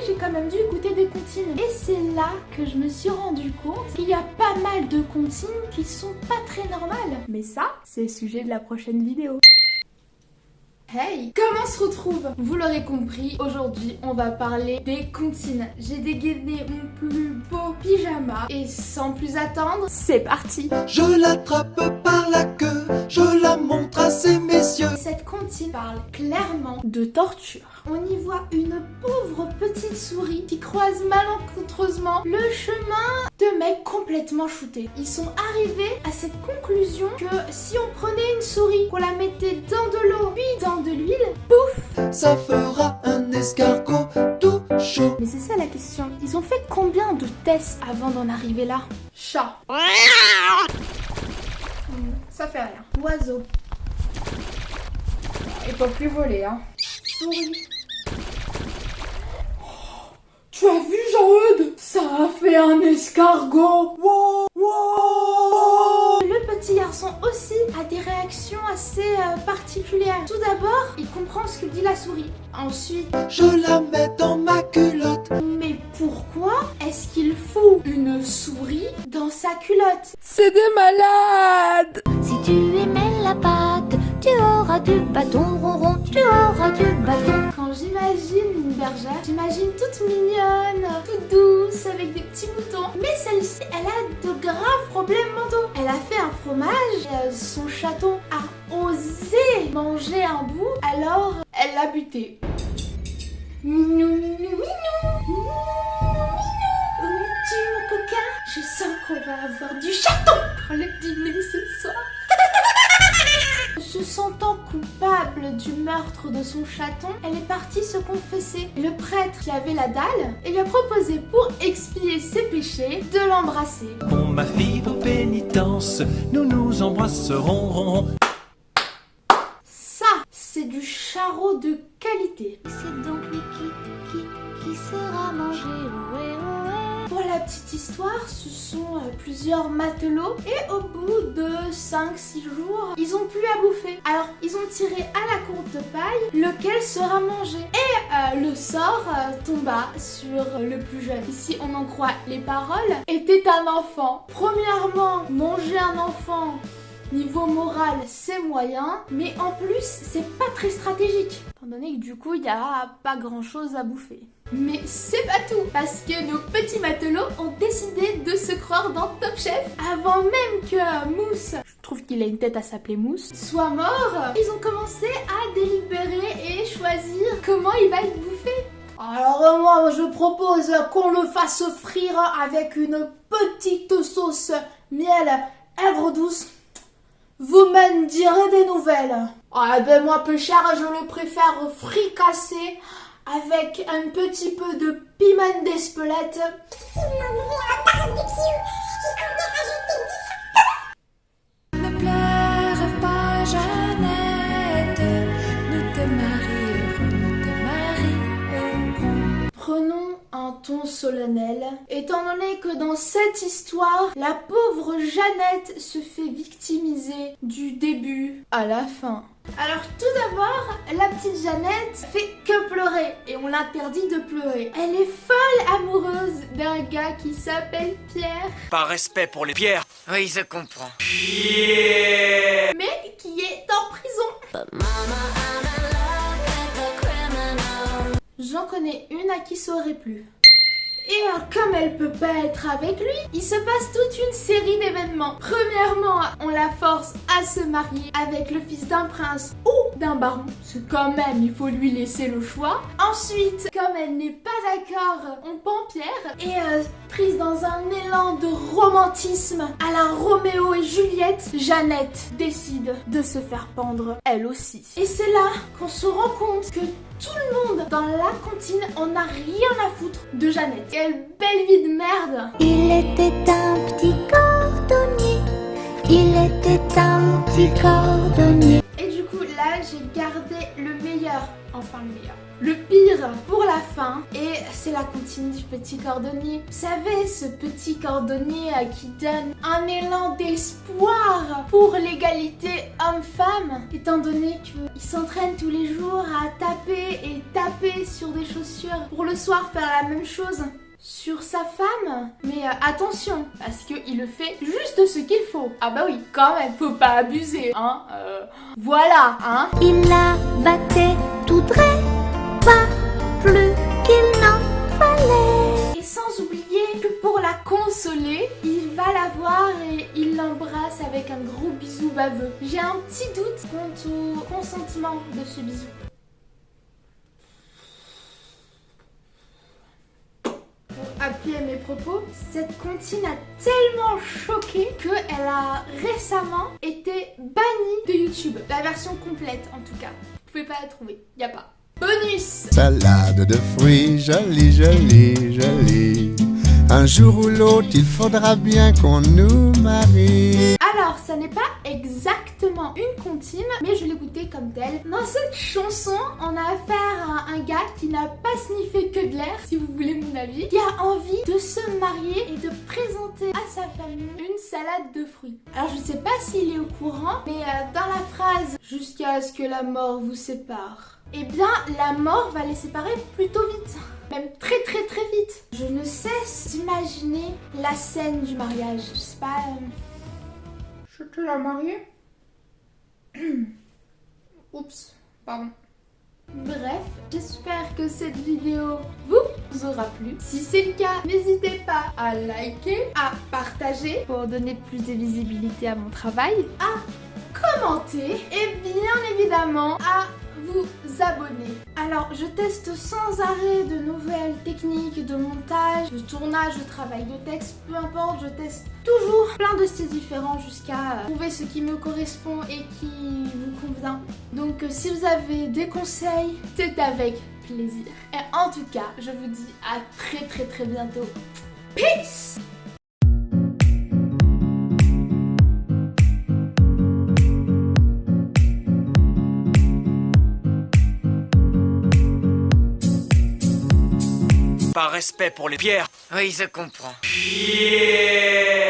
J'ai quand même dû goûter des comptines. Et c'est là que je me suis rendu compte qu'il y a pas mal de comptines qui sont pas très normales. Mais ça, c'est le sujet de la prochaine vidéo. Hey, comment on se retrouve? Vous l'aurez compris, aujourd'hui on va parler des comptines. J'ai dégainé mon plus beau pyjama et sans plus attendre, c'est parti. Je l'attrape par la queue, je la montre à ces messieurs. Cette comptine parle clairement de torture. On y voit une pauvre petite souris qui croise malencontreusement le chemin de mecs complètement shootés. Ils sont arrivés à cette conclusion que si on prenait une souris, qu'on la mettait dans de l'eau, puis dans de l'huile, pouf, Ça fera un escargot tout chaud. Mais c'est ça la question. Ils ont fait combien de tests avant d'en arriver là? Chat. Ça fait rien. Oiseau. Il peut plus voler, hein. Souris. Tu as vu, Jean-Eudes? Ça a fait un escargot. Wow, wow. Le petit garçon aussi a des réactions assez particulières. Tout d'abord, il comprend ce que dit la souris. Ensuite, Je la mets dans ma culotte. mais pourquoi est-ce qu'il fout une souris dans sa culotte? C'est des malades. Si tu aimais la pâte, tu auras du bâton ronron, tu auras du bâton. Quand j'imagine une bergère, j'imagine toute mignonne, toute douce, avec des petits boutons. Mais celle-ci, elle a de graves problèmes mentaux. Elle a fait un fromage, et, son chaton a osé manger un bout, alors elle l'a buté. Minou, minou, minou, minou, minou, où es-tu mon coquin? Je sens qu'on va avoir du chaton pour le dîner ce soir. Se sentant coupable du meurtre de son chaton, elle est partie se confesser. Le prêtre qui avait la dalle, il lui a proposé pour expier ses péchés de l'embrasser. Pour ma fille, vos pénitences, nous nous embrasserons. Ça, c'est du charreau de qualité. C'est donc lui qui sera mangé, ohé, ohé. Pour la petite histoire, ce sont plusieurs matelots et au bout de 5-6 jours, ils ont plus à bouffer. Alors, ils ont tiré à la courte paille lequel sera mangé. Et le sort tomba sur le plus jeune. Ici, on en croit les paroles. Était un enfant. Premièrement, manger un enfant, niveau moral, c'est moyen, mais en plus, c'est pas très stratégique. Étant donné que du coup, il n'y a pas grand chose à bouffer. Mais c'est pas tout, parce que nos petits matelots ont décidé de se croire dans Top Chef avant même que Mousse, je trouve qu'il a une tête à s'appeler Mousse, soit mort. Ils ont commencé à délibérer et choisir comment il va être bouffé. Alors moi, je propose qu'on le fasse frire avec une petite sauce miel aigre douce. Vous m'en direz des nouvelles. Ah ben moi, peu cher, je le préfère fricassé avec un petit peu de piment d'Espelette. Ne pleure pas, Jeannette, nous te marierons. Prenons un ton solennel, étant donné que dans cette histoire, la pauvre Jeannette se fait victimiser du début à la fin. Alors tout d'abord, la petite Jeannette fait que pleurer et on l'interdit de pleurer. Elle est folle amoureuse d'un gars qui s'appelle Pierre, Par respect pour les pierres. Oui, je comprends. mais qui est en prison. J'en connais une à qui ça aurait plu. Et comme elle peut pas être avec lui, il se passe toute une série d'événements. Premièrement, on la force à se marier avec le fils d'un prince ou d'un baron. C'est quand même, il faut lui laisser le choix. Ensuite, comme elle n'est pas d'accord, on pend Pierre. Et prise dans un élan de romantisme à la Roméo et Juliette, Jeannette décide de se faire pendre elle aussi. Et c'est là qu'on se rend compte que tout le monde dans la cantine en a rien à foutre de Jeannette. Quelle belle vie de merde! Il était un petit cordonnier, il était un petit cordonnier. Et du coup, la j'ai gardé le meilleur, enfin le meilleur, le pire pour la fin. Et c'est la comptine du petit cordonnier. Vous savez, ce petit cordonnier qui donne un élan d'espoir pour l'égalité homme-femme, étant donné qu'il s'entraîne tous les jours à taper et taper sur des chaussures pour le soir faire la même chose sur sa femme. Mais attention, parce qu'il le fait juste ce qu'il faut. Ah bah oui, quand même, faut pas abuser, hein. Voilà, hein. Il la battait tout droit, pas plus qu'il n'en fallait. Et sans oublier que pour la consoler, il va la voir et il l'embrasse avec un gros bisou baveux. J'ai un petit doute quant au consentement de ce bisou. Appuyer mes propos, cette comptine a tellement choqué qu'elle a récemment été bannie de YouTube. La version complète en tout cas. Vous pouvez pas la trouver, y a pas. Bonus! Salade de fruits, jolie, jolie, jolie. Un jour ou l'autre, il faudra bien qu'on nous marie. Alors, ça n'est pas exactement une comptine, mais je l'ai goûté comme telle. Dans cette chanson, on a affaire à un gars qui n'a pas sniffé que de l'air, si vous voulez mon avis, qui a envie de se marier et de présenter à sa famille une salade de fruits. Alors, je ne sais pas s'il est au courant, mais dans la phrase « Jusqu'à ce que la mort vous sépare », eh bien, la mort va les séparer plutôt vite. Même très très très vite. Je ne cesse d'imaginer la scène du mariage. Je sais pas... Je te la mariée. Oups, pardon. Bref, j'espère que cette vidéo vous aura plu. Si c'est le cas, n'hésitez pas à liker, à partager pour donner plus de visibilité à mon travail, à commenter et bien évidemment à vous abonner. Alors, je teste sans arrêt de nouvelles techniques de montage, de tournage, de travail de texte, peu importe, je teste toujours plein de styles différents jusqu'à trouver ce qui me correspond et qui vous convient. Donc, si vous avez des conseils, c'est avec plaisir. Et en tout cas, je vous dis à très très très bientôt. Peace! Par respect pour les pierres. Oui, je comprends. Yeah.